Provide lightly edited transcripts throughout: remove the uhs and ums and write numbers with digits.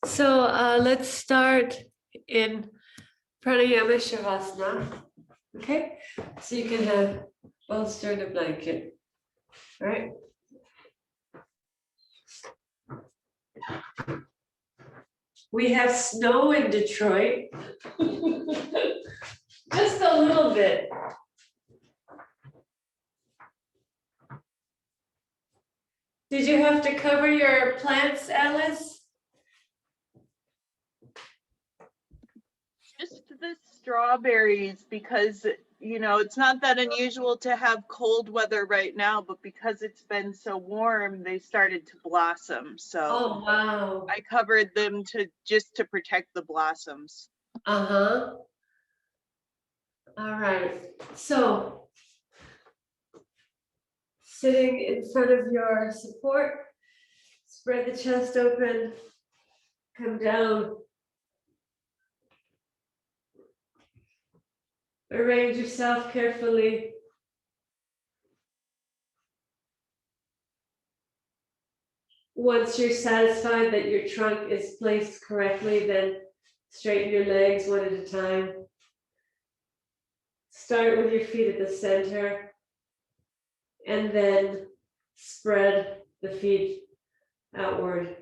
So let's start in pranayama shavasana. Okay, so you can have bolster and a blanket. All right. We have snow in Detroit. Just a little bit. Did you have to cover your plants, Alice? Just the strawberries because, it's not that unusual to have cold weather right now, but because it's been so warm, they started to blossom. So Oh, wow. I covered them just to protect the blossoms. Uh-huh. All right. So sitting in front of your support, spread the chest open, come down. Arrange yourself carefully. Once you're satisfied that your trunk is placed correctly, then straighten your legs one at a time. Start with your feet at the center and then spread the feet outward.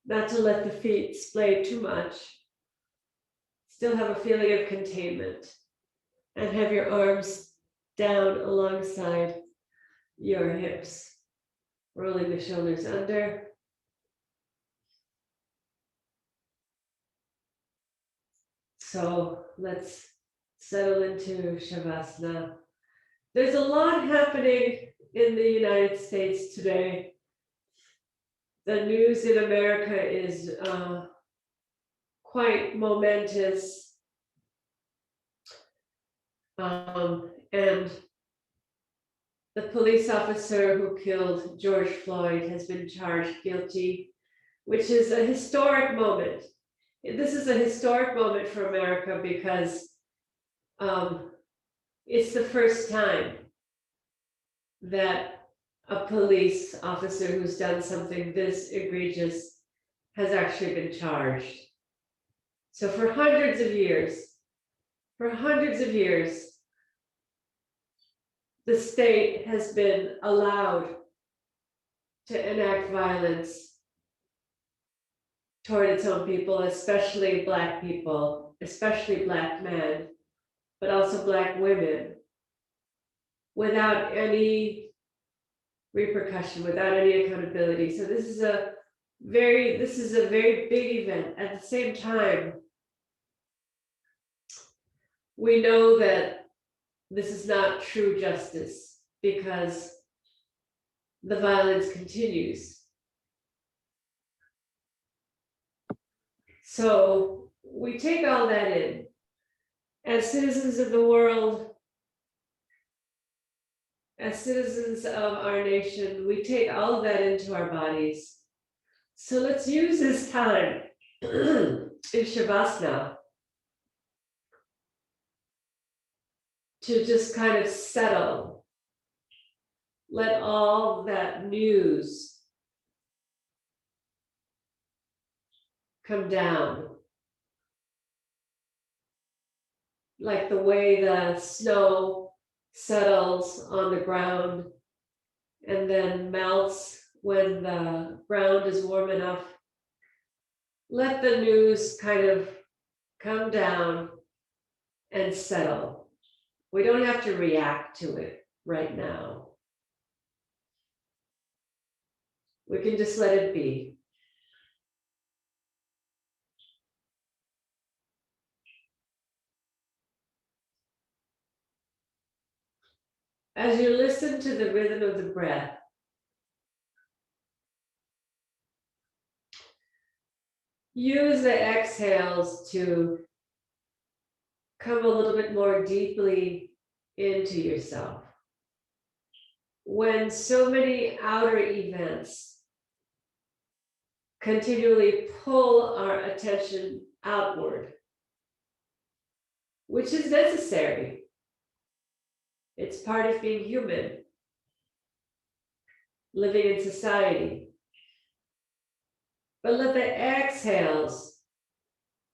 Not to let the feet splay too much. Still have a feeling of containment and have your arms down alongside your hips. Rolling the shoulders under. So let's settle into Shavasana. There's a lot happening in the United States today. The news in America is quite momentous. And the police officer who killed George Floyd has been charged guilty, which is a historic moment. This is a historic moment for America because it's the first time that a police officer who's done something this egregious has actually been charged. So for hundreds of years, the state has been allowed to enact violence toward its own people, especially Black people, especially Black men, but also Black women, without any repercussion, without any accountability. So this is a very big event. At the same time, we know that this is not true justice because the violence continues. So we take all that in. As citizens of the world, as citizens of our nation, we take all of that into our bodies. So let's use this time in Shavasana to just kind of settle. Let all that news come down. Like the way the snow settles on the ground and then melts when the ground is warm enough. Let the news kind of come down and settle. We don't have to react to it right now. We can just let it be. As you listen to the rhythm of the breath, use the exhales to come a little bit more deeply into yourself. When so many outer events continually pull our attention outward, which is necessary. It's part of being human, living in society. But let the exhales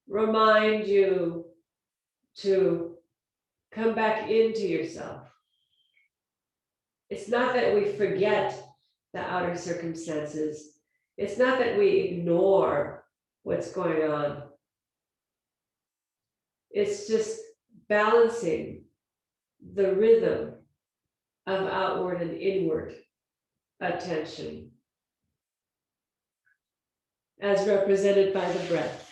remind you to come back into yourself. It's not that we forget the outer circumstances. It's not that we ignore what's going on. It's just balancing the rhythm of outward and inward attention as represented by the breath.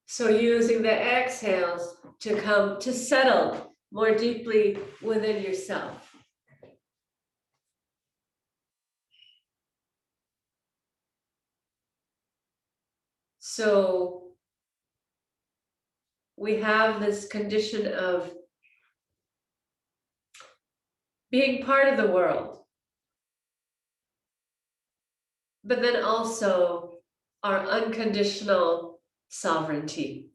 So using the exhales to come to settle more deeply within yourself. So we have this condition of being part of the world, but then also our unconditional sovereignty.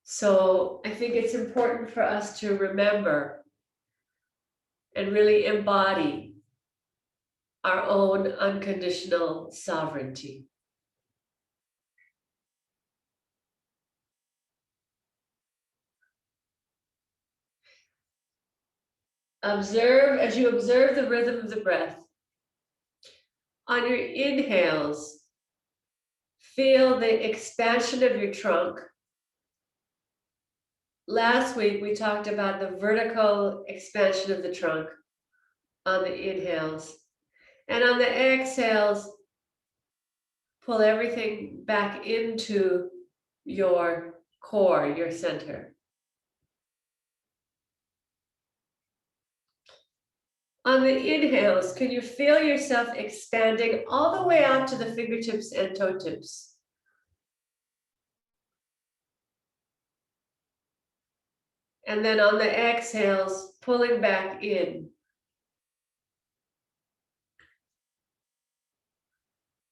So I think it's important for us to remember and really embody our own unconditional sovereignty. Observe, as you observe the rhythm of the breath, on your inhales, feel the expansion of your trunk. Last week, we talked about the vertical expansion of the trunk on the inhales. And on the exhales, pull everything back into your core, your center. On the inhales, can you feel yourself expanding all the way out to the fingertips and toe tips? And then on the exhales, pulling back in.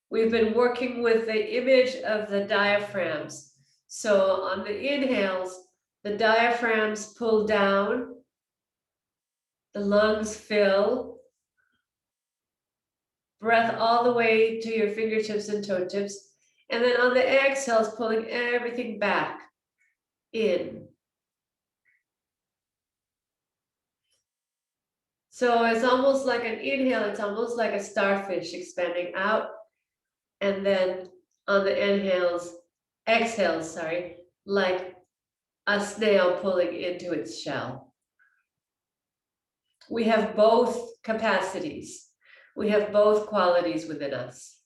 We've been working with the image of the diaphragms. So on the inhales, the diaphragms pull down, the lungs fill, breath all the way to your fingertips and toe tips. And then on the exhales, pulling everything back in. So it's almost like an inhale, it's almost like a starfish expanding out. And then on the exhales, like a snail pulling into its shell. We have both capacities. We have both qualities within us.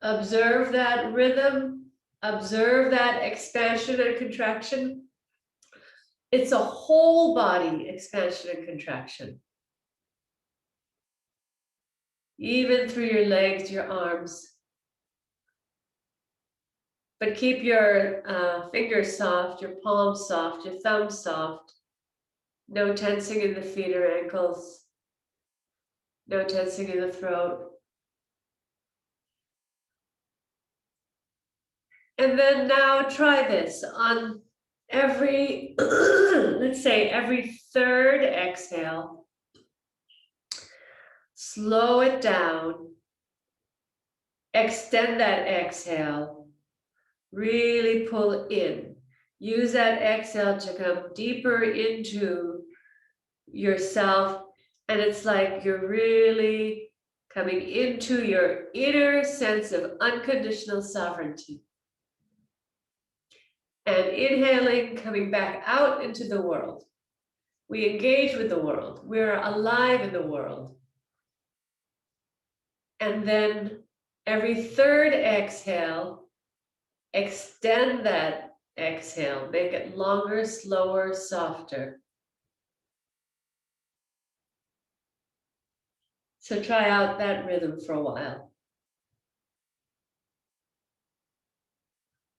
Observe that rhythm, observe that expansion and contraction. It's a whole body expansion and contraction. Even through your legs, your arms. But keep your fingers soft, your palms soft, your thumbs soft. No tensing in the feet or ankles. No tensing in the throat. And then now try this on every, let's say every third exhale. Slow it down. Extend that exhale. Really pull in. Use that exhale to come deeper into yourself. And it's like you're really coming into your inner sense of unconditional sovereignty. And inhaling, coming back out into the world. We engage with the world. We're alive in the world. And then every third exhale, extend that exhale. Make it longer, slower, softer. So try out that rhythm for a while.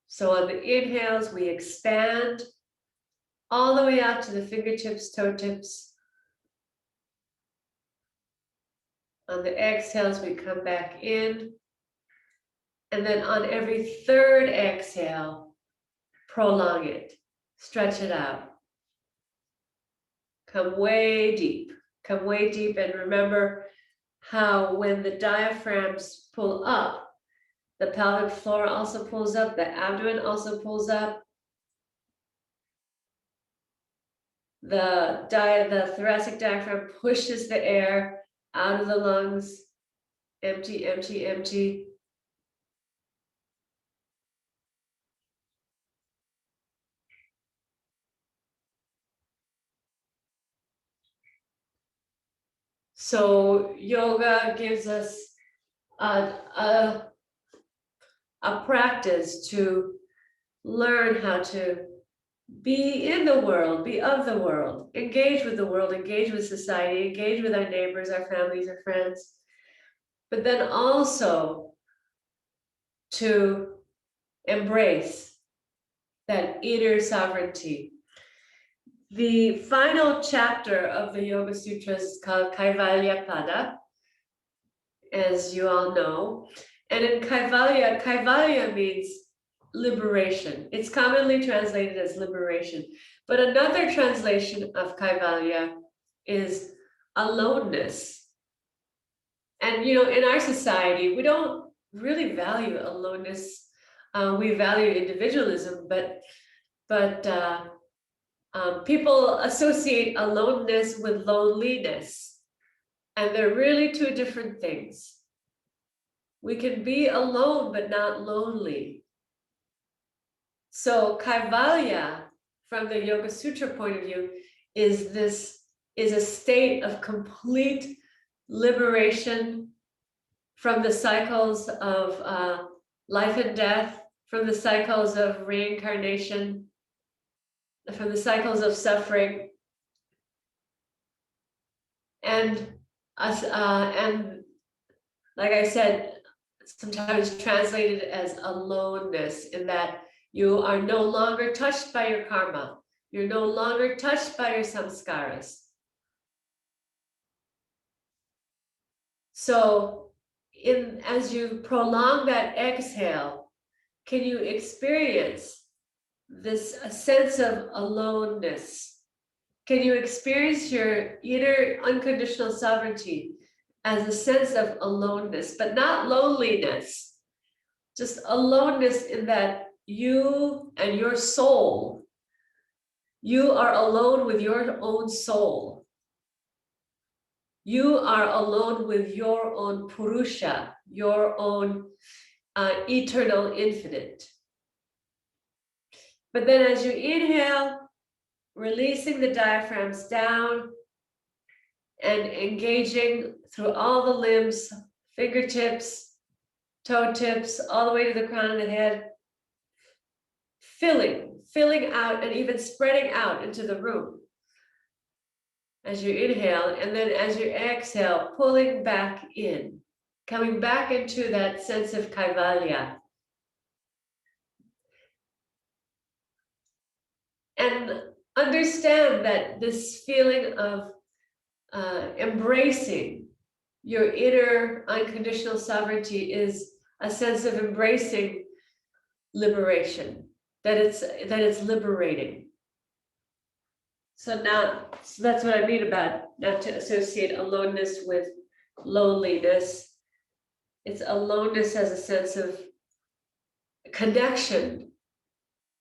So on the inhales, we expand all the way out to the fingertips, toe tips. On the exhales, we come back in. And then on every third exhale, prolong it, stretch it out. come way deep, and remember how when the diaphragms pull up, the pelvic floor also pulls up, the abdomen also pulls up. The thoracic diaphragm pushes the air out of the lungs, empty, empty, empty. So yoga gives us a practice to learn how to be in the world, be of the world, engage with the world, engage with society, engage with our neighbors, our families, our friends, but then also to embrace that inner sovereignty. The final chapter of the Yoga Sutras is called Kaivalya Pada, as you all know. And in Kaivalya means liberation. It's commonly translated as liberation. But another translation of Kaivalya is aloneness. And in our society, we don't really value aloneness. We value individualism, but people associate aloneness with loneliness, and they're really two different things. We can be alone, but not lonely. So Kaivalya, from the Yoga Sutra point of view, is a state of complete liberation from the cycles of life and death, from the cycles of reincarnation, from the cycles of suffering, and like I said, sometimes translated as aloneness, in that you are no longer touched by your karma. You're no longer touched by your samskaras. So as you prolong that exhale, can you experience this sense of aloneness? Can you experience your inner unconditional sovereignty as a sense of aloneness, but not loneliness, just aloneness in that you and your soul, you are alone with your own soul. You are alone with your own Purusha, your own eternal infinite. But then as you inhale, releasing the diaphragms down and engaging through all the limbs, fingertips, toe tips, all the way to the crown of the head, filling out and even spreading out into the room as you inhale, and then as you exhale, pulling back in, coming back into that sense of Kaivalya. And understand that this feeling of embracing your inner unconditional sovereignty is a sense of embracing liberation, that it's liberating. So that's what I mean about not to associate aloneness with loneliness. It's aloneness as a sense of connection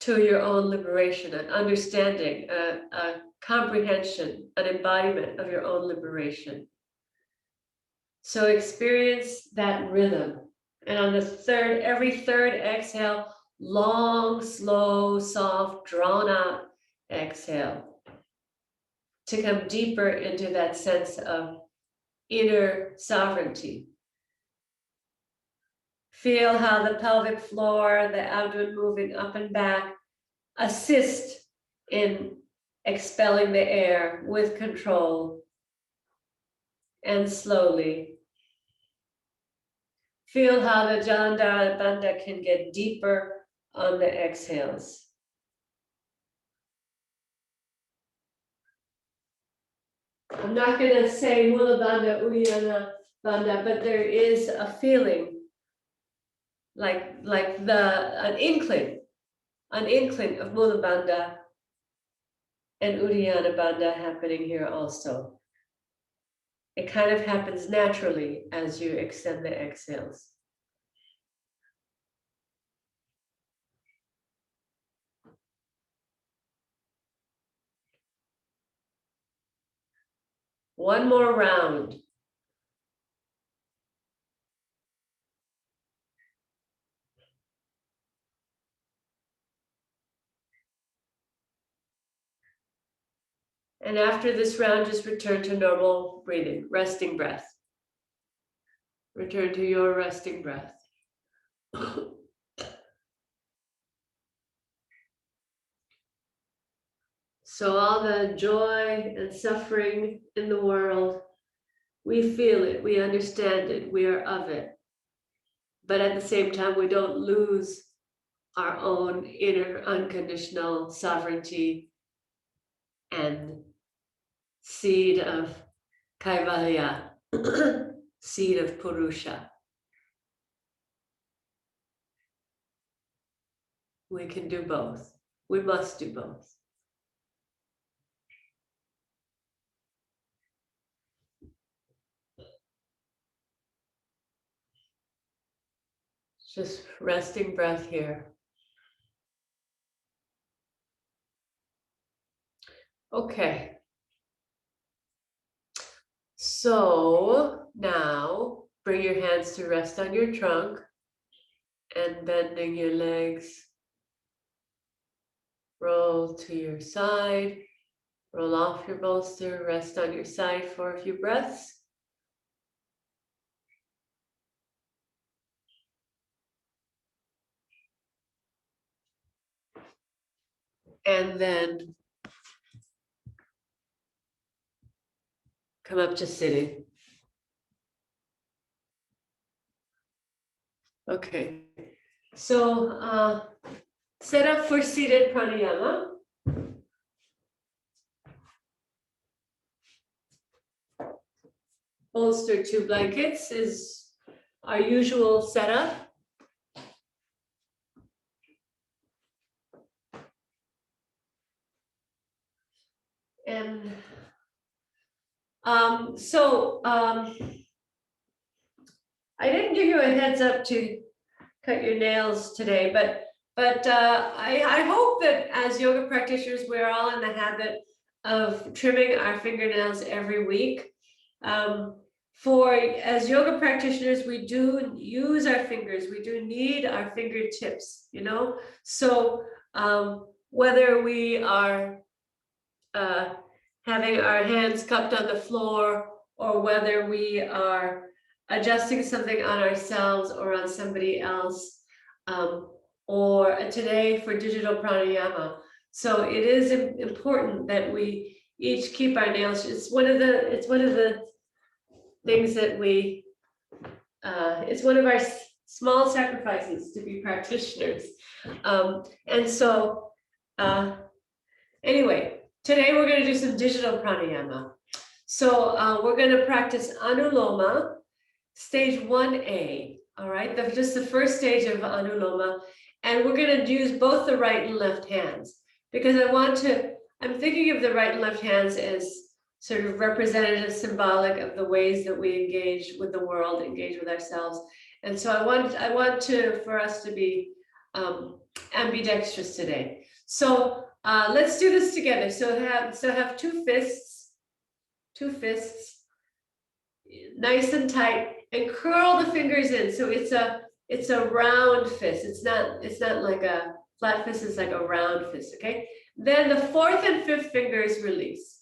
to your own liberation, an understanding, a comprehension, an embodiment of your own liberation. So experience that rhythm. And on every third exhale, long, slow, soft, drawn out exhale, to come deeper into that sense of inner sovereignty. Feel how the pelvic floor, the abdomen moving up and back, assist in expelling the air with control and slowly. Feel how the Jalandhara Bandha can get deeper on the exhales. I'm not going to say Mula Bandha, Uddiyana Bandha, but there is a feeling like an inkling of Mula Bandha and Uddiyana Bandha happening here also. It kind of happens naturally as you extend the exhales. One more round. And after this round, just return to normal breathing, resting breath. Return to your resting breath. So all the joy and suffering in the world, we feel it, we understand it, we are of it. But at the same time, we don't lose our own inner unconditional sovereignty and seed of Kaivalya, seed of Purusha. We can do both. We must do both. Just resting breath here. Okay. So now bring your hands to rest on your trunk and bending your legs. Roll to your side. Roll off your bolster. Rest on your side for a few breaths. And then come up to sitting. Okay, so set up for seated pranayama. Bolster 2 blankets is our usual setup. And I didn't give you a heads up to cut your nails today, but I hope that as yoga practitioners, we're all in the habit of trimming our fingernails every week. As yoga practitioners, we do use our fingers, we do need our fingertips, you know? So whether we are having our hands cupped on the floor, or whether we are adjusting something on ourselves or on somebody else, or today for digital pranayama. So it is important that we each keep our nails. It's one of the things that we, it's one of our small sacrifices to be practitioners. And so anyway, today we're going to do some digital pranayama. So we're going to practice Anuloma, stage 1A, all right? Just the first stage of Anuloma. And we're going to use both the right and left hands, because I'm thinking of the right and left hands as sort of representative, symbolic of the ways that we engage with the world, engage with ourselves. And so I want for us to be ambidextrous today. So let's do this together. So have two fists, nice and tight, and curl the fingers in. So it's a round fist. It's not like a flat fist, it's like a round fist, okay? Then the fourth and fifth fingers release.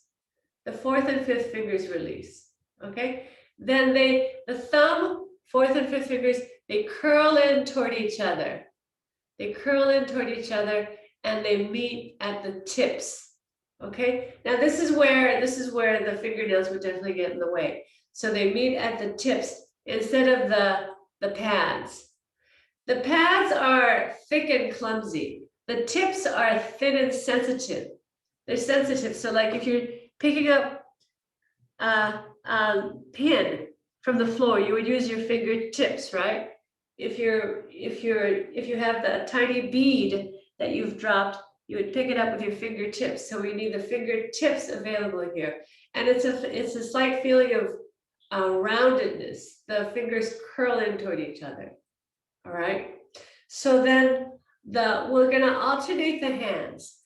The fourth and fifth fingers release, okay? Then the thumb, fourth and fifth fingers, they curl in toward each other. They curl in toward each other and they meet at the tips, okay? Now this is where the fingernails would definitely get in the way. So they meet at the tips instead of the pads. The pads are thick and clumsy. The tips are thin and sensitive. They're sensitive. So like if you're picking up a pin from the floor, you would use your fingertips, right? If you have the tiny bead that you've dropped, you would pick it up with your fingertips. So we need the fingertips available here. And it's a slight feeling of roundedness. The fingers curl in toward each other. All right. So then we're gonna alternate the hands.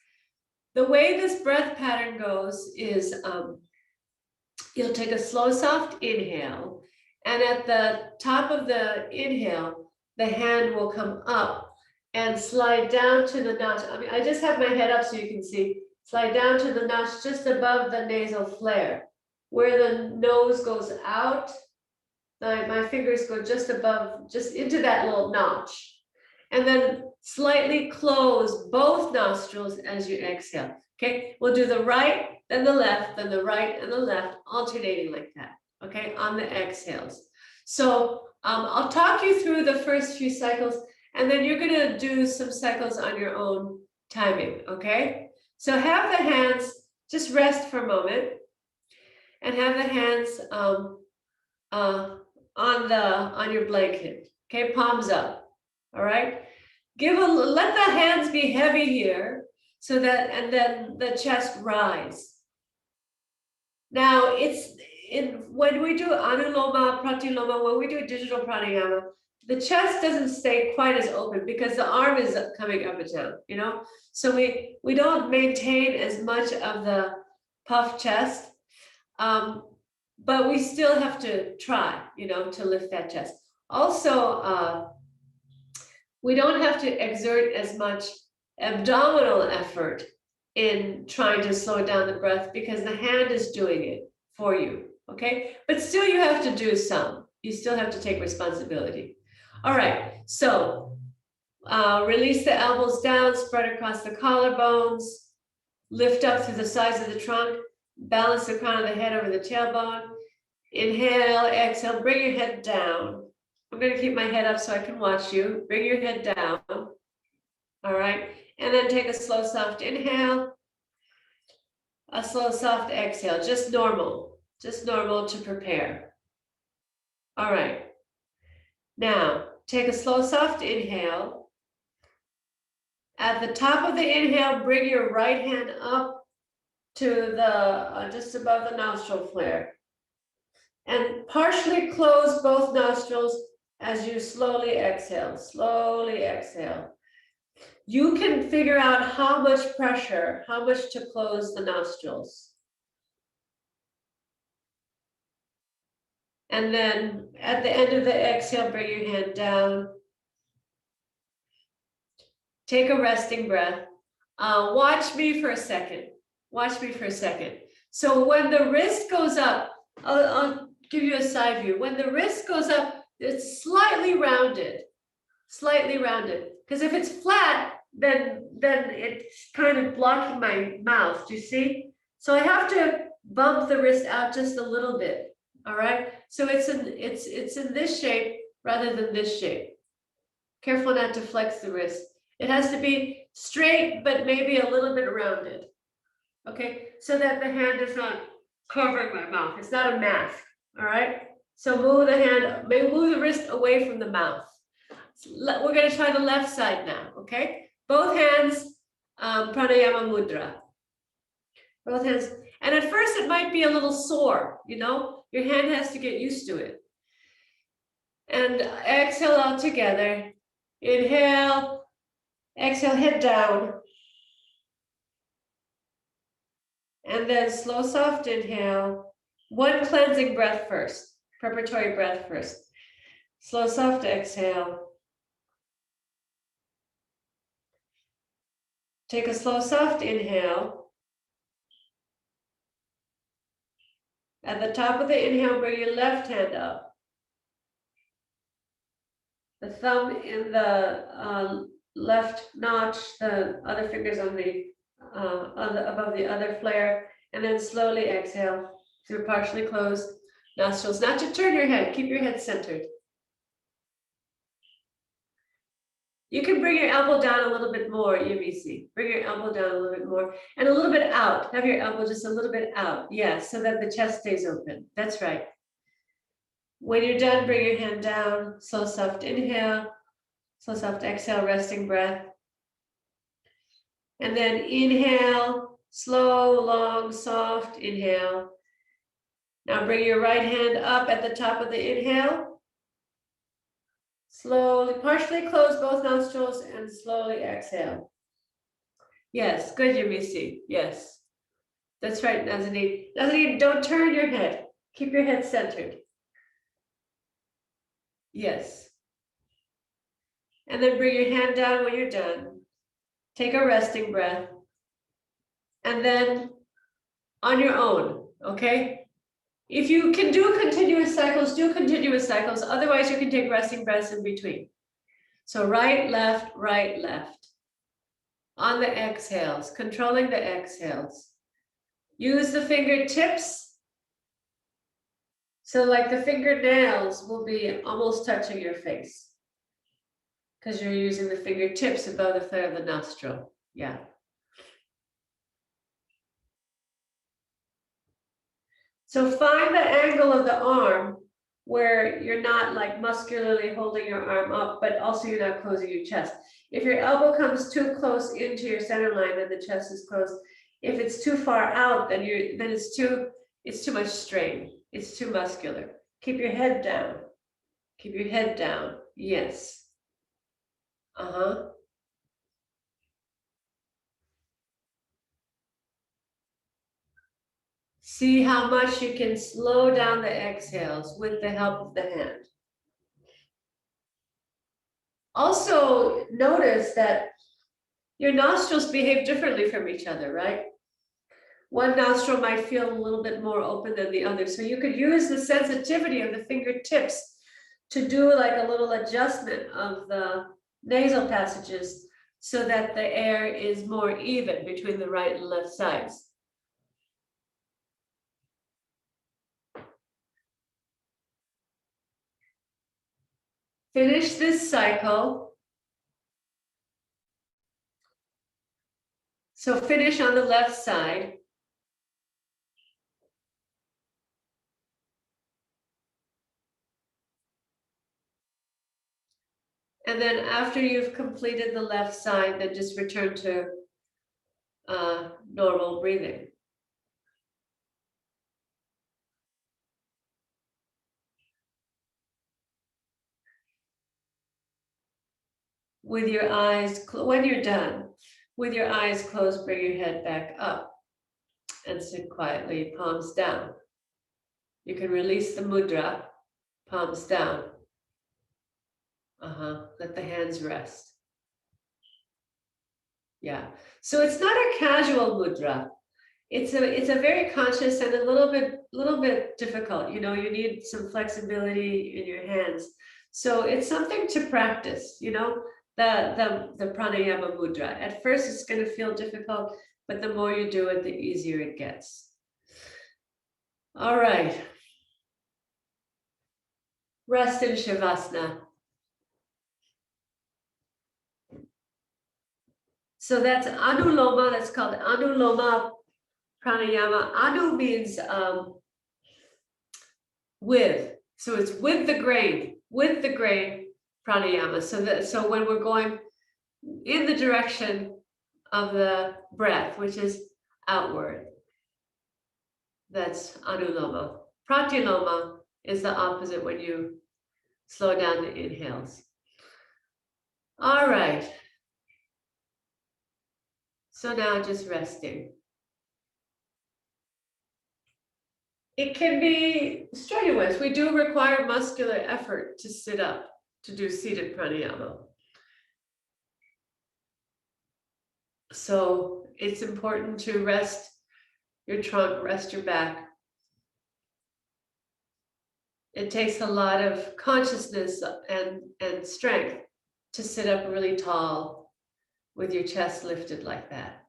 The way this breath pattern goes is you'll take a slow, soft inhale, and at the top of the inhale, the hand will come up and slide down to the notch. I mean, I just have my head up so you can see. Slide down to the notch just above the nasal flare, where the nose goes out. My fingers go just above, just into that little notch. And then slightly close both nostrils as you exhale. Okay, we'll do the right, then the left, then the right and the left, alternating like that. Okay, on the exhales. So I'll talk you through the first few cycles, and then you're gonna do some cycles on your own timing, okay? So have the hands, just rest for a moment, and have the hands on your blanket, okay, palms up, all right? Let the hands be heavy here, so that, and then the chest rise. Now when we do Anuloma, Pratiloma, when we do digital pranayama, the chest doesn't stay quite as open because the arm is coming up and down, you know? So we don't maintain as much of the puffed chest, but we still have to try, you know, to lift that chest. Also, we don't have to exert as much abdominal effort in trying to slow down the breath because the hand is doing it for you, okay? But still you have to do some. You still have to take responsibility. All right, so release the elbows down, spread across the collarbones, lift up through the sides of the trunk, balance the crown of the head over the tailbone. Inhale, exhale, bring your head down. I'm gonna keep my head up so I can watch you. Bring your head down. All right, and then take a slow, soft inhale, a slow, soft exhale, just normal to prepare. All right, now take a slow, soft inhale. At the top of the inhale, bring your right hand up to the, just above the nostril flare. And partially close both nostrils as you slowly exhale, slowly exhale. You can figure out how much pressure, how much to close the nostrils. And then at the end of the exhale, bring your hand down. Take a resting breath. Watch me for a second. Watch me for a second. So when the wrist goes up, I'll give you a side view. When the wrist goes up, it's slightly rounded. Because if it's flat, then it's kind of blocking my mouth. Do you see? So I have to bump the wrist out just a little bit. All right. So it's in this shape rather than this shape. Careful not to flex the wrist. It has to be straight, but maybe a little bit rounded. Okay, so that the hand is not covering my mouth. It's not a mask. All right. So move the hand, move the wrist away from the mouth. We're going to try the left side now. Okay, both hands, pranayama mudra. Both hands, and at first it might be a little sore. You know, your hand has to get used to it. And exhale out together. Inhale, exhale, head down. And then slow, soft inhale. One cleansing breath first, preparatory breath first. Slow, soft exhale. Take a slow, soft inhale. At the top of the inhale, bring your left hand up. The thumb in the left notch, the other fingers on the above the other flare, and then slowly exhale through partially closed nostrils. Not to turn your head, keep your head centered. You can bring your elbow down a little bit more, Yamisi. Bring your elbow down a little bit more and a little bit out. Have your elbow just a little bit out. Yes, so that the chest stays open. That's right. When you're done, bring your hand down. Slow, soft inhale. Slow, soft exhale, resting breath. And then inhale, slow, long, soft inhale. Now bring your right hand up at the top of the inhale. Slowly, partially close both nostrils and slowly exhale. Yes, good, Yamisi. Yes. That's right, Nazanin. Nazanin, don't turn your head. Keep your head centered. Yes. And then bring your hand down when you're done. Take a resting breath. And then on your own, okay? If you can do continuous cycles, do continuous cycles. Otherwise, you can take resting breaths in between. So right, left, right, left. On the exhales, controlling the exhales. Use the fingertips. So like the fingernails will be almost touching your face, because you're using the fingertips above the flare of the nostril. Yeah. So find the angle of the arm where you're not like muscularly holding your arm up, but also you're not closing your chest. If your elbow comes too close into your center line, then the chest is closed. If it's too far out, then it's too much strain. It's too muscular. Keep your head down. Keep your head down. Yes. Uh-huh. See how much you can slow down the exhales with the help of the hand. Also, notice that your nostrils behave differently from each other, right? One nostril might feel a little bit more open than the other. So you could use the sensitivity of the fingertips to do like a little adjustment of the nasal passages so that the air is more even between the right and left sides. Finish this cycle. So finish on the left side. And then after you've completed the left side, then just return to normal breathing. With your eyes, when you're done, with your eyes closed, bring your head back up and sit quietly, palms down. You can release the mudra, palms down. Let the hands rest. Yeah. So it's not a casual mudra. It's a very conscious and a little bit difficult. You know, you need some flexibility in your hands. So it's something to practice, you know, the pranayama mudra. At first it's going to feel difficult, but the more you do it, the easier it gets. All right. Rest in Shavasana. So that's Anuloma, that's called Anuloma Pranayama. Anu means with, so it's with the grain pranayama. So when we're going in the direction of the breath, which is outward, that's Anuloma. Pratiloma is the opposite when you slow down the inhales. All right. So now just resting. It can be strenuous. We do require muscular effort to sit up, to do seated pranayama. So it's important to rest your trunk, rest your back. It takes a lot of consciousness and strength to sit up really tall with your chest lifted like that.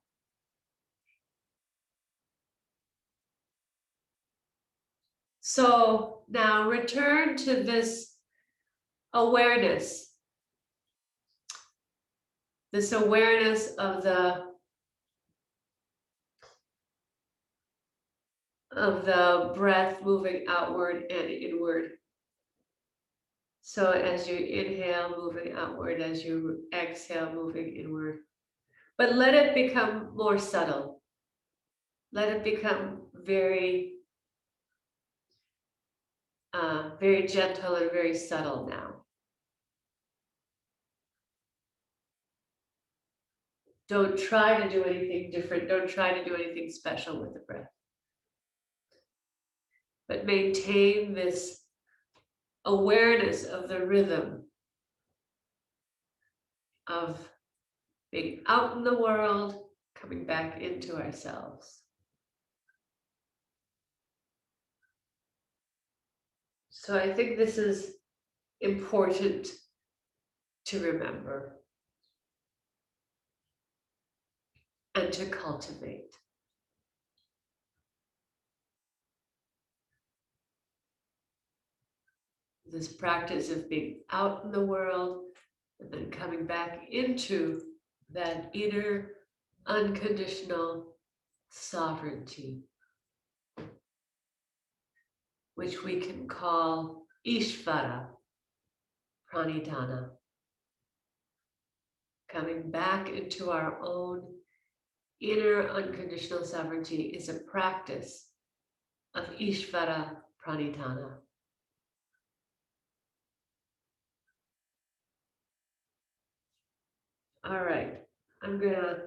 So now return to this awareness of the breath moving outward and inward. So as you inhale, moving outward, as you exhale, moving inward. But let it become more subtle. Let it become very, very gentle and very subtle now. Don't try to do anything different. Don't try to do anything special with the breath. But maintain this awareness of the rhythm of being out in the world, coming back into ourselves. So I think this is important to remember and to cultivate. This practice of being out in the world and then coming back into that inner unconditional sovereignty, which we can call Ishvara Pranidhana. Coming back into our own inner unconditional sovereignty is a practice of Ishvara Pranidhana. All right, I'm gonna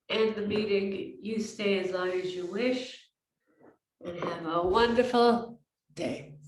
end the meeting. You stay as long as you wish and have a wonderful day.